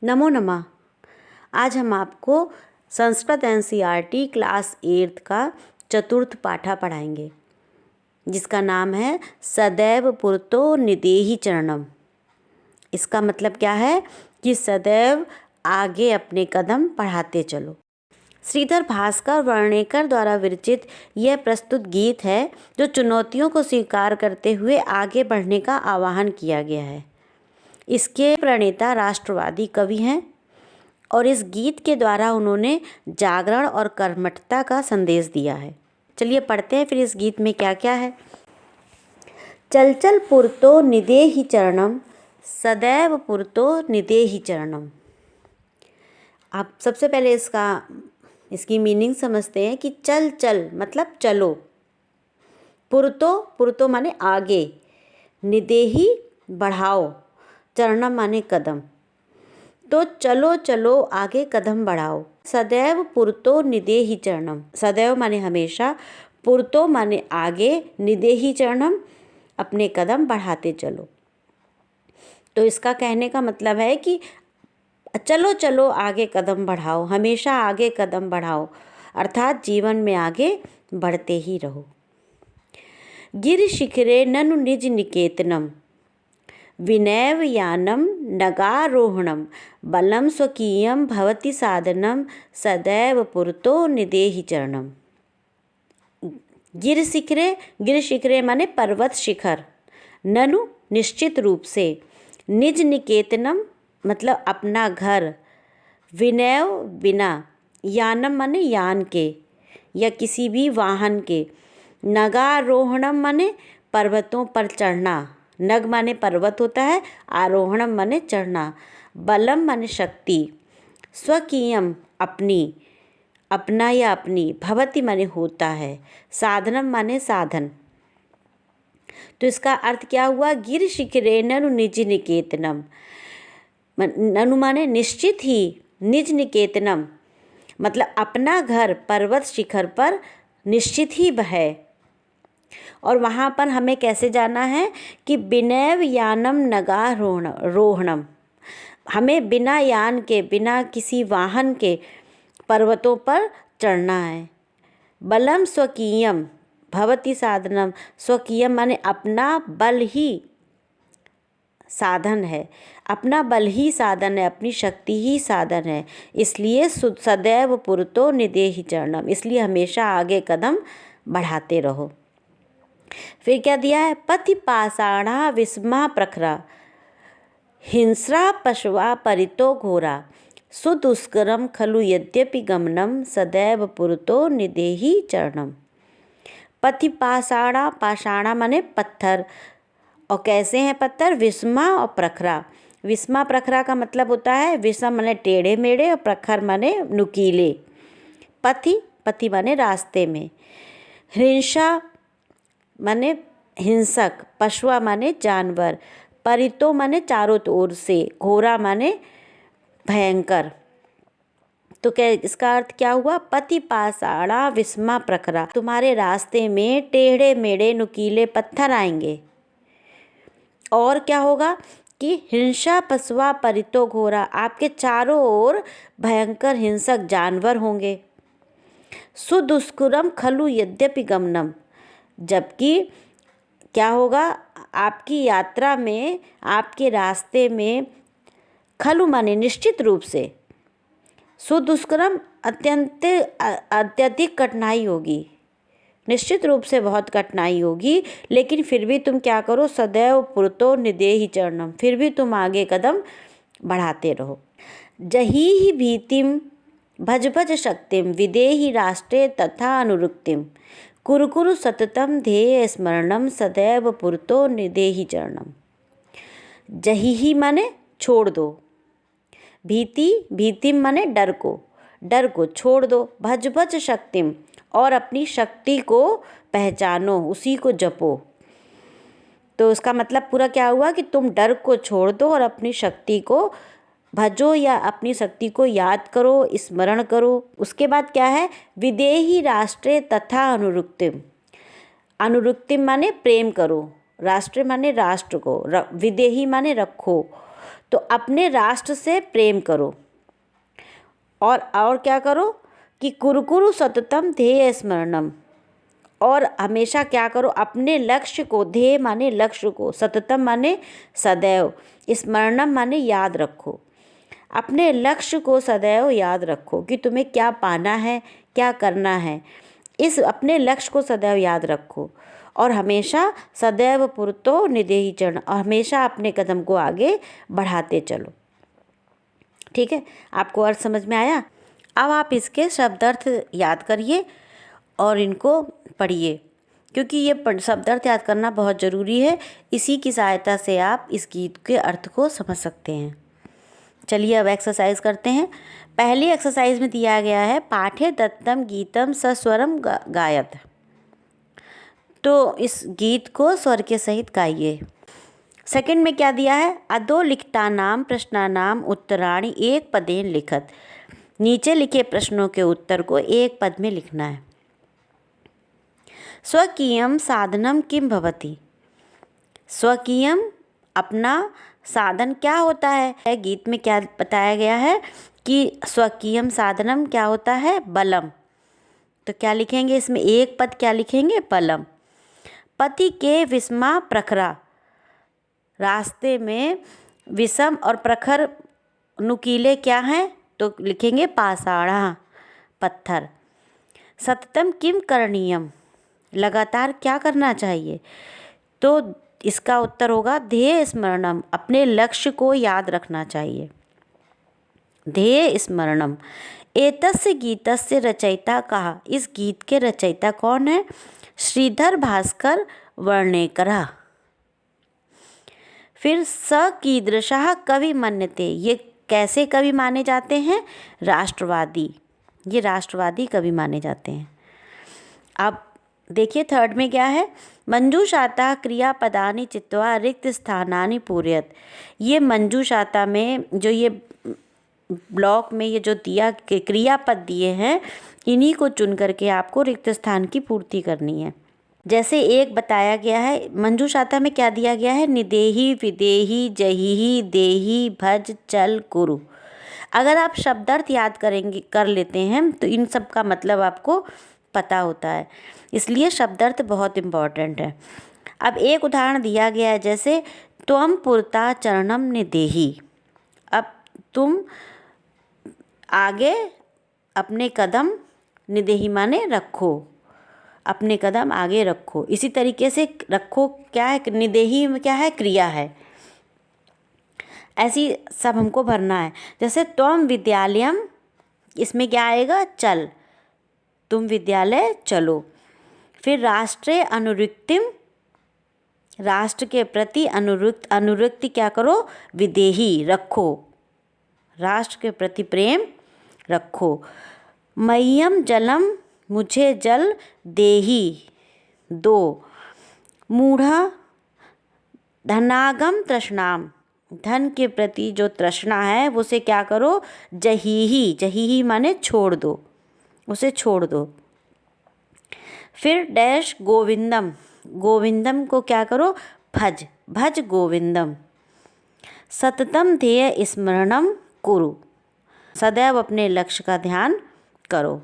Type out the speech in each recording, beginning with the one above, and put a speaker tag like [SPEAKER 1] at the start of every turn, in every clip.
[SPEAKER 1] नमो नमः। आज हम आपको संस्कृत एनसीईआरटी क्लास 8 का चतुर्थ पाठा पढ़ाएंगे, जिसका नाम है सदैव पुरतो निदेहि चरणम। इसका मतलब क्या है कि सदैव आगे अपने कदम बढ़ाते चलो। श्रीधर भास्कर वर्णेकर द्वारा विरचित यह प्रस्तुत गीत है, जो चुनौतियों को स्वीकार करते हुए आगे बढ़ने का आह्वान किया गया है। इसके प्रणेता राष्ट्रवादी कवि हैं और इस गीत के द्वारा उन्होंने जागरण और कर्मठता का संदेश दिया है। चलिए पढ़ते हैं फिर इस गीत में क्या क्या है। चल चल पुरतो निदेहि चरणम, सदैव पुरतो निदेहि चरणम। आप सबसे पहले इसकी मीनिंग समझते हैं कि चल चल मतलब चलो, पुरतो पुरतो माने आगे, निदेहि बढ़ाओ, चरणम माने कदम। तो चलो चलो आगे कदम बढ़ाओ। सदैव पुरतो निदेहि चरणम, सदैव माने हमेशा, पुरतो माने आगे, निदेहि चरणम अपने कदम बढ़ाते चलो। तो इसका कहने का मतलब है कि चलो चलो आगे कदम बढ़ाओ, हमेशा आगे कदम बढ़ाओ, अर्थात जीवन में आगे बढ़ते ही रहो। गिर शिखरे ननु निज निकेतनम, विनैव यानम नगारोहणम, बलम स्वकीयम भवति साधनम, सदैव पुरतो निदेहि चरणम। गिर शिखरे माने पर्वत शिखर, ननु निश्चित रूप से, निज निकेतनम मतलब अपना घर, विनैव बिना, यानम माने यान के या किसी भी वाहन के, नगारोहणम माने पर्वतों पर चढ़ना, नग माने पर्वत होता है, आरोहणम माने चढ़ना, बलम माने शक्ति, स्वकीयम अपनी, अपना या अपनी, भवति माने होता है, साधनम माने साधन। तो इसका अर्थ क्या हुआ? गिर शिखरे ननु निज निकेतनम, ननु माने निश्चित ही, निज निकेतनम मतलब अपना घर पर्वत शिखर पर निश्चित ही है। और वहाँ पर हमें कैसे जाना है कि बिनैव यानम नगारोहणम, हमें बिना यान के, बिना किसी वाहन के पर्वतों पर चढ़ना है। बलम स्वकीयम भवति साधनम, स्वकीयम माने अपना बल ही साधन है, अपना बल ही साधन है, अपनी शक्ति ही साधन है। इसलिए सदैव पुरतो निदेहि चरणम, इसलिए हमेशा आगे कदम बढ़ाते रहो। फिर क्या दिया है? पथि पाषाणा विस्मा प्रखरा, हिंस्रा पशवा परितो घोरा, सुदुष्करम खलु यद्यपि गमनम, सदैव पुरतो निदेहि चरणम। पथि पाषाणा, पाषाणा माने पत्थर, और कैसे हैं पत्थर? विस्मा और प्रखरा। विस्मा प्रखरा का मतलब होता है, विषम माने टेढ़े मेढ़े और प्रखर माने नुकीले। पथि, पथि माने रास्ते में, हिंसा माने हिंसक, पशुआ माने जानवर, परितो माने चारों ओर से, घोरा माने भयंकर। तो क्या इसका अर्थ क्या हुआ? पथि पाषाणा विस्मा प्रखरा, तुम्हारे रास्ते में टेढ़े मेढ़े नुकीले पत्थर आएंगे। और क्या होगा कि हिंसा पशुआ परितो घोरा, आपके चारों ओर भयंकर हिंसक जानवर होंगे। सुदुष्करम खलु यद्यपि गमनम, जबकि क्या होगा? आपकी यात्रा में, आपके रास्ते में, खलु माने निश्चित रूप से, सुदुष्करम अत्यधिक कठिनाई होगी, निश्चित रूप से बहुत कठिनाई होगी, लेकिन फिर भी तुम क्या करो? सदैव पुरतो निदेहि चरणम, फिर भी तुम आगे कदम बढ़ाते रहो। जही ही भीतिम भज भज शक्तिम, विदेहि राष्ट्रे तथा अनुरुक्तिम, कुरु कुरु सततम ध्येय स्मरणम, सदैव पुरतो निदेहि चरणम। जही ही माने छोड़ दो, भीति, भीतिम माने डर को छोड़ दो, भज भज शक्तिम और अपनी शक्ति को पहचानो, उसी को जपो। तो उसका मतलब पूरा क्या हुआ कि तुम डर को छोड़ दो और अपनी शक्ति को भजो या अपनी शक्ति को याद करो, स्मरण करो। उसके बाद क्या है? विदेहि राष्ट्रे तथा अनुरुक्तिम, अनुरुक्तिम माने प्रेम करो, राष्ट्र माने राष्ट्र को, विदेही माने रखो, तो अपने राष्ट्र से प्रेम करो। और क्या करो कि कुरकुरु सततम ध्येय स्मरणम, और हमेशा क्या करो, अपने लक्ष्य को, ध्येय माने लक्ष्य को, सततम माने सदैव, स्मरणम माने याद रखो। अपने लक्ष्य को सदैव याद रखो कि तुम्हें क्या पाना है, क्या करना है। इस अपने लक्ष्य को सदैव याद रखो और हमेशा सदैव पुरतो निदेहि चरण, और हमेशा अपने कदम को आगे बढ़ाते चलो। ठीक है, आपको अर्थ समझ में आया? अब आप इसके शब्दार्थ याद करिए और इनको पढ़िए, क्योंकि ये शब्दार्थ याद करना बहुत ज़रूरी है। इसी की सहायता से आप इस गीत के अर्थ को समझ सकते हैं। चलिए अब एक्सरसाइज करते हैं। पहली एक्सरसाइज में दिया गया है पाठे दत्तम गीतम सस्वरम गायत, तो इस गीत को स्वर के सहित गाइए। सेकंड में क्या दिया है, अधो लिखितानाम प्रश्नानाम उत्तराणि एक पदेन लिखत, नीचे लिखे प्रश्नों के उत्तर को एक पद में लिखना है। स्वकीयम साधनम किम भवति, स्वकीयम अपना साधन क्या होता है। गीत में क्या बताया गया है कि स्वकीयम साधनम क्या होता है, बलम। तो क्या लिखेंगे इसमें, एक पद क्या लिखेंगे, बलम। पति के विषमा प्रखरा, रास्ते में विषम और प्रखर नुकीले क्या हैं, तो लिखेंगे पाषाणा, पत्थर। सततम किम करणीयम, लगातार क्या करना चाहिए, तो इसका उत्तर होगा ध्येय स्मरणम, अपने लक्ष्य को याद रखना चाहिए। ध्येय स्मरणम। एतस्य गीतस्य रचयिता कहा, इस गीत के रचयिता कौन है, श्रीधर भास्कर वर्णेकरा। फिर स कीदृशः कवि मन्यते, ये कैसे कवि माने जाते हैं, राष्ट्रवादी, ये राष्ट्रवादी कवि माने जाते हैं। अब देखिए थर्ड में क्या है, मंजूषाता क्रियापदानि चित्वा रिक्त स्थानानि पूरयत। ये मंजूषाता में जो ये ब्लॉक में ये जो दिया क्रियापद दिए हैं, इन्हीं को चुन करके आपको रिक्त स्थान की पूर्ति करनी है। जैसे एक बताया गया है, मंजूषाता में क्या दिया गया है, निदेहि विदेहि जहिहि देहि भज चल कुरु। अगर आप शब्दार्थ याद कर लेते हैं तो इन सब का मतलब आपको पता होता है, इसलिए शब्दार्थ बहुत इम्पॉर्टेंट है। अब एक उदाहरण दिया गया है, जैसे त्वम पुरता चरणम निदेहि। अब तुम आगे अपने कदम, निदेहि माने रखो, अपने कदम आगे रखो। इसी तरीके से रखो क्या है, निदेहि में क्या है, क्रिया है। ऐसी सब हमको भरना है। जैसे त्वम विद्यालयम, इसमें क्या आएगा, चल, तुम विद्यालय चलो। फिर राष्ट्रे अनुरक्तिम, राष्ट्र के प्रति अनुरक्ति क्या करो, विदेही, रखो, राष्ट्र के प्रति प्रेम रखो। मह्यम जलम, मुझे जल देही, दो। मूढ़ा धनागम तृष्णाम, धन के प्रति जो तृष्णा है उसे क्या करो, जहीही, जहीही माने छोड़ दो, उसे छोड़ दो। फिर डैश गोविंदम, गोविंदम को क्या करो, भज, भज गोविंदम। सततम ध्येय स्मरणम कुरु, सदैव अपने लक्ष्य का ध्यान करो।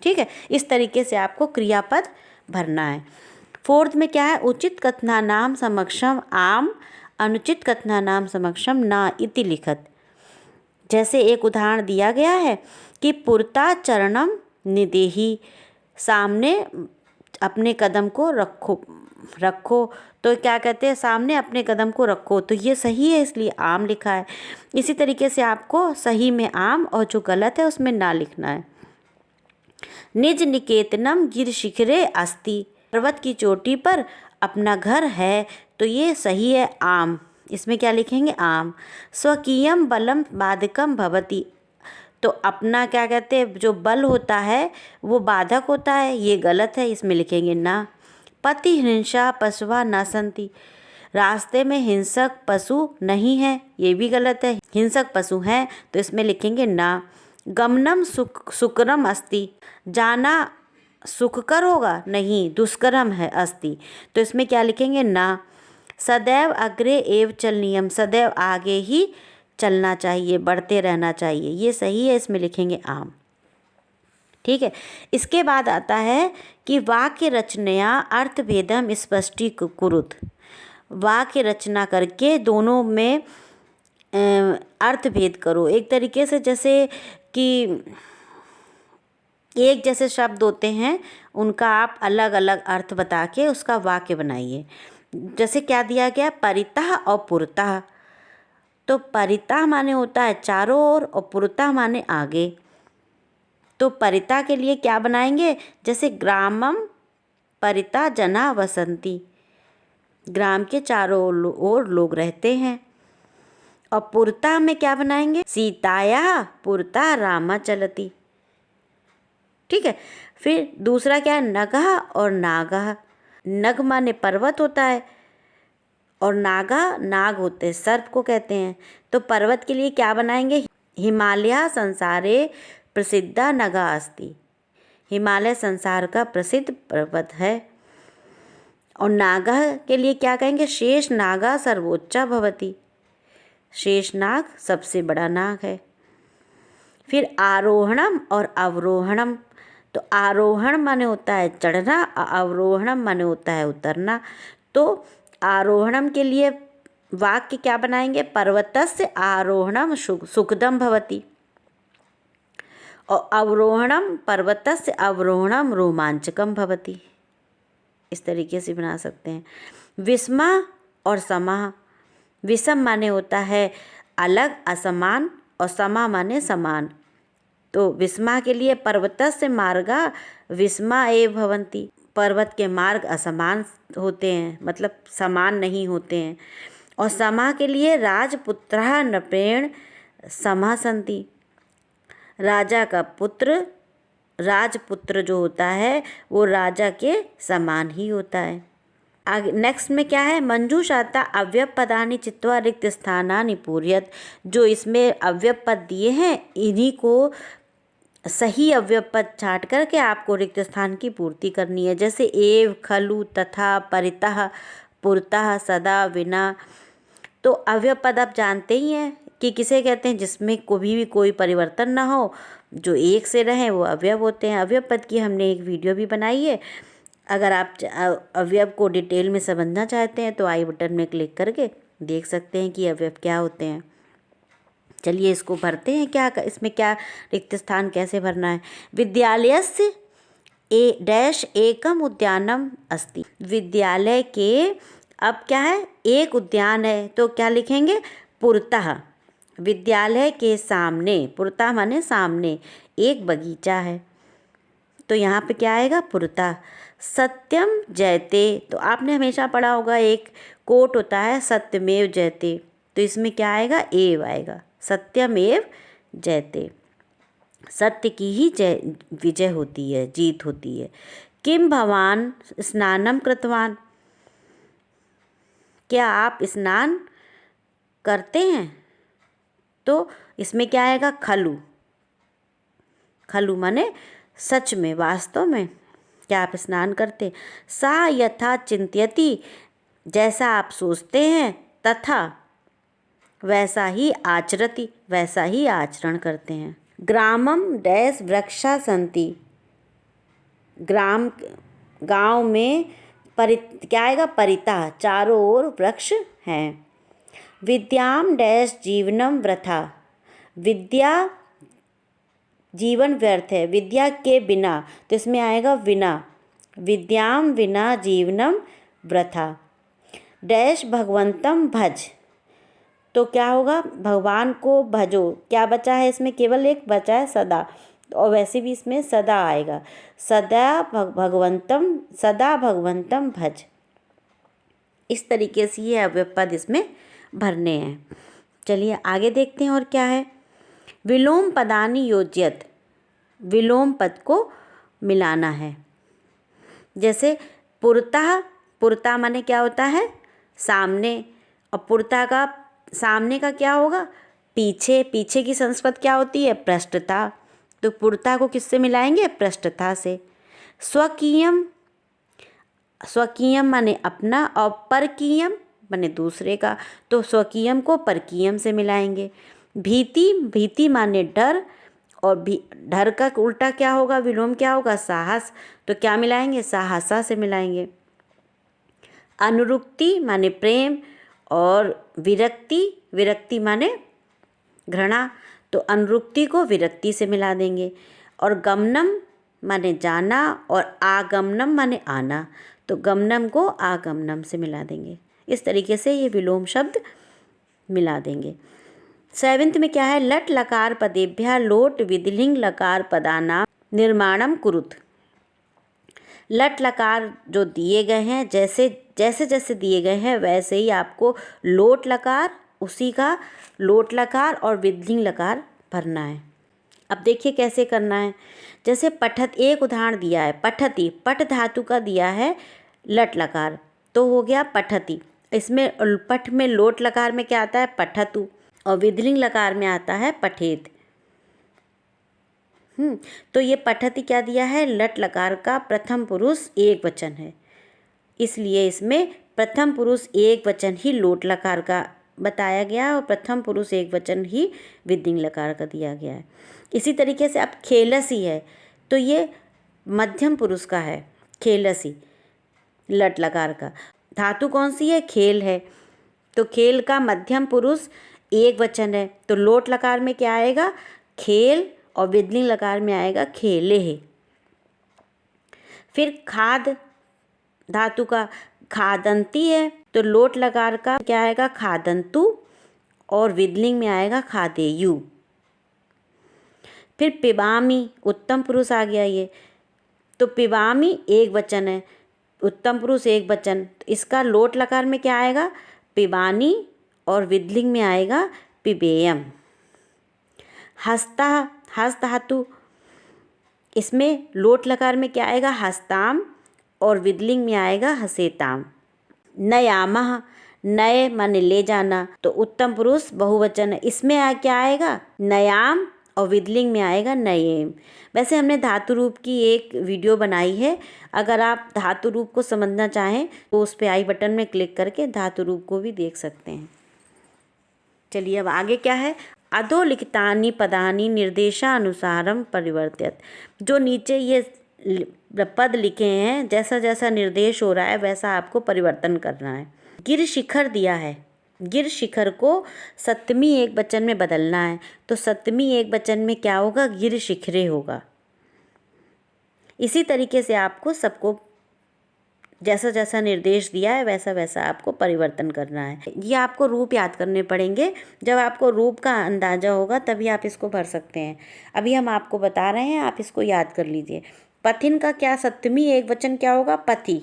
[SPEAKER 1] ठीक है, इस तरीके से आपको क्रियापद भरना है। फोर्थ में क्या है, उचित कथनानाम समक्षम आम, अनुचित कथनानाम समक्षम ना इति लिखत। जैसे एक उदाहरण दिया गया है कि पुरता चरणम निदेहि, सामने अपने कदम को रखो, तो क्या कहते हैं, सामने अपने कदम को रखो, तो ये सही है इसलिए आम लिखा है। इसी तरीके से आपको सही में आम और जो गलत है उसमें ना लिखना है। निज निकेतनम गिर शिखरे अस्ति, पर्वत की चोटी पर अपना घर है, तो ये सही है आम, इसमें क्या लिखेंगे, आम। स्वकीयम बलम बाधकम भवति, तो अपना क्या कहते हैं, जो बल होता है वो बाधक होता है, ये गलत है, इसमें लिखेंगे ना। पति हिंसा पशुवा न संति, रास्ते में हिंसक पशु नहीं है, ये भी गलत है, हिंसक पशु हैं, तो इसमें लिखेंगे ना। गमनम सुकरम अस्ति, जाना सुखकर होगा, नहीं, दुष्करम है अस्ति, तो इसमें क्या लिखेंगे ना। सदैव अग्रे एव चलनीयम, सदैव आगे ही चलना चाहिए, बढ़ते रहना चाहिए, ये सही है, इसमें लिखेंगे आम। ठीक है। इसके बाद आता है कि वाक्य रचनया अर्थभेदम स्पष्टीकुरुत, वाक्य रचना करके दोनों में अर्थभेद करो। एक तरीके से जैसे कि एक जैसे शब्द होते हैं, उनका आप अलग अलग अर्थ बता के उसका वाक्य बनाइए। जैसे क्या दिया गया, परितः और पुरतः। तो परितः माने होता है चारों ओर और पुरतः माने आगे। तो परितः के लिए क्या बनाएंगे, जैसे ग्रामम परितः जना वसंती, ग्राम के चारों ओर लोग रहते हैं। और पुरतः में क्या बनाएंगे, सीताया पुरतः रामा चलती। ठीक है। फिर दूसरा क्या है, नगह और नागह। नग माने पर्वत होता है और नागा नाग होते हैं, सर्प को कहते हैं। तो पर्वत के लिए क्या बनाएंगे, हिमालय संसारे प्रसिद्धा नगा अस्ति, हिमालय संसार का प्रसिद्ध पर्वत है। और नागा के लिए क्या कहेंगे, शेष नागा सर्वोच्चा भवति, शेष नाग सबसे बड़ा नाग है। फिर आरोहणम और अवरोहणम। तो आरोहण माने होता है चढ़ना, अवरोहणम माने होता है उतरना। तो आरोहणम के लिए वाक्य क्या बनाएंगे, पर्वतस्य आरोहणम सुखदम भवति, और अवरोहणम पर्वतस्य अवरोहणम रोमांचकम भवति। इस तरीके से बना सकते हैं। विस्मा और समा। विषम माने होता है अलग असमान और समा माने समान। तो विस्मा के लिए पर्वतस्य मार्गा विस्मा एव भवन्ति, पर्वत के मार्ग असमान होते हैं, मतलब समान नहीं होते हैं। और समा के लिए राजपुत्रः नृपेण समा सन्ति, राजा का पुत्र, राजपुत्र जो होता है वो राजा के समान ही होता है। आगे नेक्स्ट में क्या है, मंजूषाता अव्यय पदानि चित्वा रिक्त स्थानानि पूरयत। जो इसमें अव्यय पद दिए हैं, इन्हीं को सही अव्यय पद छांट करके आपको रिक्त स्थान की पूर्ति करनी है। जैसे एव, खलु, तथा, परितः, पुरतः, सदा, विना। तो अव्यय पद आप जानते ही हैं कि किसे कहते हैं, जिसमें कभी भी कोई परिवर्तन ना हो, जो एक से रहें वो अव्यय होते हैं। अव्यय पद की हमने एक वीडियो भी बनाई है, अगर आप अव्यय को डिटेल में समझना चाहते हैं तो आई बटन में क्लिक करके देख सकते हैं कि अव्यय क्या होते हैं। चलिए इसको भरते हैं, क्या इसमें क्या रिक्त स्थान कैसे भरना है। विद्यालयस्य डैश एकम उद्यानम अस्ति, विद्यालय के अब क्या है, एक उद्यान है, तो क्या लिखेंगे, पुरतः। विद्यालय के सामने, पुरतः माने सामने, एक बगीचा है, तो यहाँ पे क्या आएगा, पुरतः। सत्यम जयते, तो आपने हमेशा पढ़ा होगा एक कोट होता है सत्यमेव जयते, तो इसमें क्या आएगा, एव आएगा, सत्यमेव जयते, सत्य की ही जय विजय होती है, जीत होती है। किम भवान स्नानम कृतवान, क्या आप स्नान करते हैं, तो इसमें क्या आएगा, खलु। खलु माने सच में, वास्तव में क्या आप स्नान करते। सा यथा चिंत्यति, जैसा आप सोचते हैं, तथा वैसा ही आचरति, वैसा ही आचरण करते हैं। ग्रामम डैश वृक्षा सन्ति, ग्राम गांव में क्या आएगा, परितः, चारों ओर वृक्ष हैं। विद्याम डैश जीवनम वृथा, विद्या जीवन व्यर्थ है, विद्या के बिना, तो इसमें आएगा विना, विद्याम विना जीवनम वृथा। डैश भगवंतम भज, तो क्या होगा, भगवान को भजो, क्या बचा है इसमें, केवल एक बचा है सदा, और वैसे भी इसमें सदा आएगा, सदा भगवंतम, सदा भगवंतम भज। इस तरीके से ये अव्यय पद इसमें भरने हैं। चलिए आगे देखते हैं और क्या है। विलोम पदानि योज्यत, विलोम पद को मिलाना है। जैसे पुरतः, पुरतः माने क्या होता है, सामने, और पुरतः का सामने का क्या होगा, पीछे, पीछे की संस्कृत क्या होती है, पृष्ठता, तो पुरतः को किससे मिलाएंगे, पृष्ठता से। स्वकीयम, स्वकीयम माने अपना, और परकीयम माने दूसरे का, तो स्वकीयम को परकीयम से मिलाएंगे। भीति, भीति माने डर, और डर का उल्टा क्या होगा, विलोम क्या होगा, साहस, तो क्या मिलाएंगे, साहसा से मिलाएंगे। अनुरुक्ति माने प्रेम, और विरक्ति, विरक्ति माने घृणा, तो अनुरुक्ति को विरक्ति से मिला देंगे। और गमनम माने जाना, और आगमनम माने आना, तो गमनम को आगमनम से मिला देंगे। इस तरीके से ये विलोम शब्द मिला देंगे। 7th में क्या है, लट लकार पदेभ्यः लोट विधिलिंग लकार पदानाम निर्माणम कुरुत। लट लकार जो दिए गए हैं, जैसे जैसे दिए गए हैं वैसे ही आपको लोट लकार, उसी का लोट लकार और विधिलिंग लकार भरना है। अब देखिए कैसे करना है। जैसे पठत, एक उदाहरण दिया है, पठति, पठ धातु का दिया है लट लकार, तो हो गया पठति। इसमें पठ में लोट लकार में क्या आता है, पठतु, और विधिलिंग लकार में आता है पठेत। तो ये पठति क्या दिया है, लट लकार का प्रथम पुरुष एक वचन है, इसलिए इसमें प्रथम पुरुष एक वचन ही लोट लकार का बताया गया है और प्रथम पुरुष एक वचन ही विधिलिंग लकार का दिया गया है। इसी तरीके से अब खेलसी है, तो ये मध्यम पुरुष का है, खेलसी लट लकार का। धातु कौन सी है, खेल है, तो खेल का मध्यम पुरुष एक वचन है, तो लोट लकार में क्या आएगा, खेल, और विधिलिंग लकार में आएगा खेले है। फिर खाद धातु का खादंती है, तो लोट लकार का क्या आएगा, खादंतु, और विधिलिंग में आएगा खादेयु। फिर पिबामी, उत्तम पुरुष आ गया ये, तो पिबामी एक वचन है, उत्तम पुरुष एक वचन, तो इसका लोट लकार में क्या आएगा, पिबानी, और विधिलिंग में आएगा पिबेयम। हस्ता, हस्त धातु, इसमें लोट लकार में क्या आएगा, हस्ताम, और विधिलिंग में आएगा हसेताम। नयामः, नए माने ले जाना, तो उत्तम पुरुष बहुवचन है, इसमें क्या आएगा, नयाम, और विधिलिंग में आएगा नयेम। वैसे हमने धातु रूप की एक वीडियो बनाई है, अगर आप धातु रूप को समझना चाहें तो उस पर आई बटन में क्लिक करके धातु रूप को भी देख सकते हैं। चलिए अब आगे क्या है, अधोलिखितानि पदानि निर्देशानुसारम परिवर्त्यत। जो नीचे ये पद लिखे हैं, जैसा जैसा निर्देश हो रहा है वैसा आपको परिवर्तन करना है। गिर शिखर दिया है, गिर शिखर को सप्तमी एक वचन में बदलना है, तो सप्तमी एक वचन में क्या होगा, गिर शिखरे होगा। इसी तरीके से आपको सबको जैसा जैसा निर्देश दिया है वैसा वैसा आपको परिवर्तन करना है। ये आपको रूप याद करने पड़ेंगे, जब आपको रूप का अंदाज़ा होगा तभी आप इसको भर सकते हैं। अभी हम आपको बता रहे हैं, आप इसको याद कर लीजिए। पथिन का क्या सप्तमी एक वचन क्या होगा, पथि।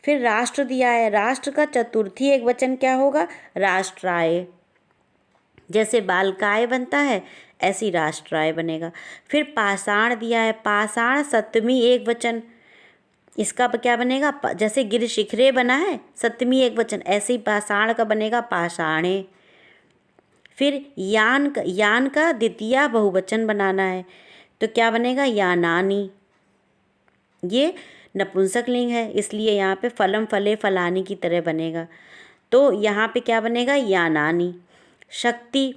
[SPEAKER 1] फिर राष्ट्र दिया है, राष्ट्र का चतुर्थी एक वचन क्या होगा, राष्ट्राय। जैसे बालकाय बनता है ऐसी राष्ट्राय बनेगा। फिर पाषाण दिया है, पाषाण सप्तमी एक वचन, इसका क्या बनेगा, जैसे गिर शिखरे बना है सप्तमी एक वचन, ऐसे ही पाषाण का बनेगा पाषाणे। फिर यान का द्वितीय बहुवचन बनाना है, तो क्या बनेगा, यानानी। ये नपुंसक लिंग है, इसलिए यहाँ पे फलम फले फलानी की तरह बनेगा, तो यहाँ पे क्या बनेगा, यानानी। शक्ति,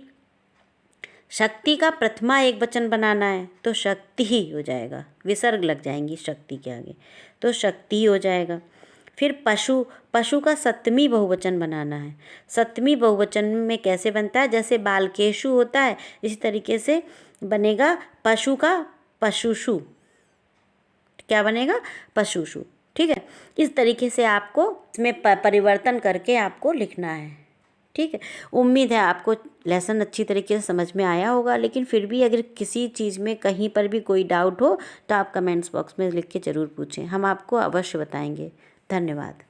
[SPEAKER 1] शक्ति का प्रथमा एक वचन बनाना है, तो शक्ति ही हो जाएगा, विसर्ग लग जाएंगी शक्ति के आगे, तो शक्ति हो जाएगा। फिर पशु, पशु का सप्तमी बहुवचन बनाना है, सप्तमी बहुवचन में कैसे बनता है, जैसे बालकेशु होता है इसी तरीके से बनेगा पशु का पशुषु, क्या बनेगा, पशुषु। ठीक है, इस तरीके से आपको इसमें परिवर्तन करके आपको लिखना है। ठीक है, उम्मीद है आपको लेसन अच्छी तरीके से समझ में आया होगा, लेकिन फिर भी अगर किसी चीज़ में कहीं पर भी कोई डाउट हो तो आप कमेंट्स बॉक्स में लिख के ज़रूर पूछें, हम आपको अवश्य बताएंगे। धन्यवाद।